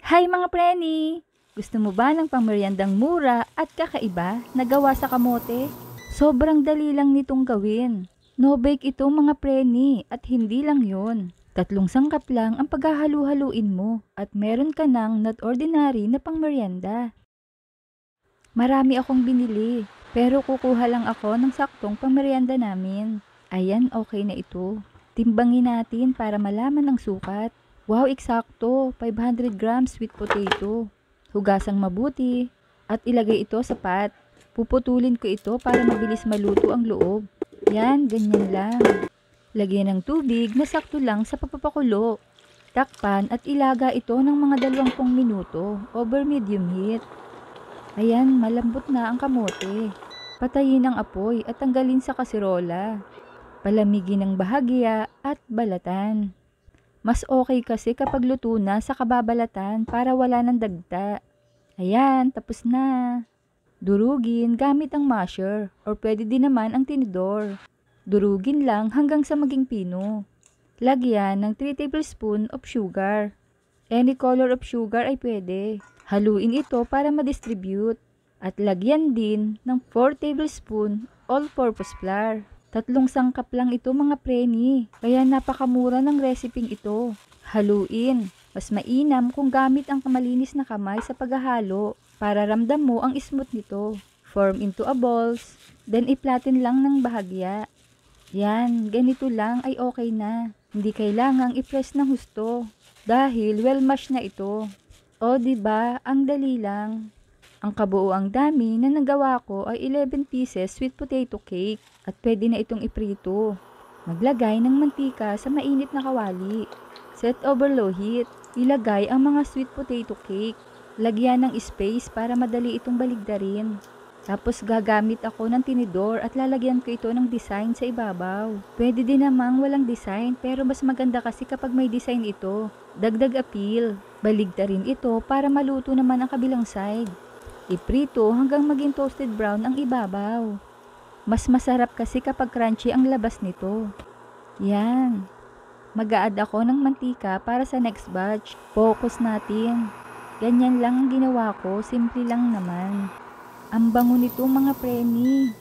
Hi mga preni! Gusto mo ba ng pangmeryandang mura at kakaiba na gawa sa kamote? Sobrang dali lang nitong gawin. No bake ito mga preni at hindi lang yun. 3 sangkap lang ang paghahalu-haluin mo at meron ka ng not ordinary na pangmeryanda. Marami akong binili pero kukuha lang ako ng saktong pangmeryanda namin. Ayan, okay na ito. Timbangin natin para malaman ang sukat. Wow, eksakto! 500 grams sweet potato. Hugasang mabuti at ilagay ito sa pot. Puputulin ko ito para mabilis maluto ang loob. Yan, ganyan lang. Lagyan ng tubig na sakto lang sa pagpapakulo. Takpan at ilaga ito ng mga 20 minuto over medium heat. Ayan, malambot na ang kamote. Patayin ang apoy at tanggalin sa kasirola. Palamigin ng bahagya at balatan. Mas okay kasi kapag luto na sa kababalatan para wala ng dagta. Ayan, tapos na. Durugin gamit ang masher or pwede din naman ang tinidor. Durugin lang hanggang sa maging pino. Lagyan ng 3 tablespoon of sugar. Any color of sugar ay pwede. Haluin ito para ma-distribute. At lagyan din ng 4 tablespoon all-purpose flour. 3 sangkap lang ito mga preni, kaya napakamura ng reseping ito. Haluin. Mas mainam kung gamit ang malinis na kamay sa paghahalo para ramdam mo ang smooth nito. Form into a balls, then i-flatten lang ng bahagya. Yan, ganito lang ay okay na. Hindi kailangang i-press ng husto dahil well mashed na ito. O diba, ang dali lang. Ang kabuuang dami na nagawa ko ay 11 pieces sweet potato cake at pwede na itong iprito. Maglagay ng mantika sa mainit na kawali. Set over low heat. Ilagay ang mga sweet potato cake. Lagyan ng space para madali itong baligdarin. Tapos gagamit ako ng tinidor at lalagyan ko ito ng design sa ibabaw. Pwede din namang walang design pero mas maganda kasi kapag may design ito. Dagdag appeal. Baligtarin ito para maluto naman ang kabilang side. Iprito hanggang maging toasted brown ang ibabaw. Mas masarap kasi kapag crunchy ang labas nito. Yan. Mag-a-add ako ng mantika para sa next batch. Focus natin. Ganyan lang ang ginawa ko, simple lang naman. Ang bango nito mga preni.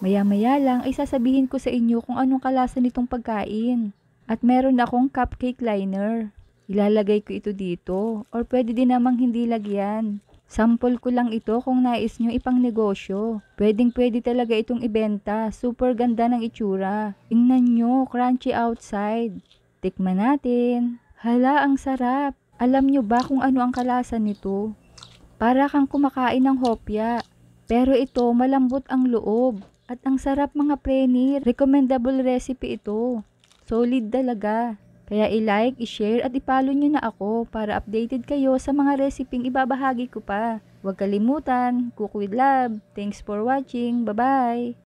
Maya-maya lang ay sasabihin ko sa inyo kung anong kalasa nitong pagkain. At meron akong cupcake liner. Ilalagay ko ito dito or pwede din namang hindi lagyan. Sample ko lang ito kung nais nyo ipang negosyo. Pwedeng-pwede talaga itong ibenta. Super ganda ng itsura. Ingnan nyo, crunchy outside. Tikman natin. Hala, ang sarap. Alam nyo ba kung ano ang kalasa nito? Para kang kumakain ng hopya. Pero ito, malambot ang loob. At ang sarap mga preni. Recommendable recipe ito. Solid talaga. Kaya i-like, i-share at i-follow nyo na ako para updated kayo sa mga reseping ibabahagi ko pa. Huwag kalimutan, cook with love. Thanks for watching. Bye-bye!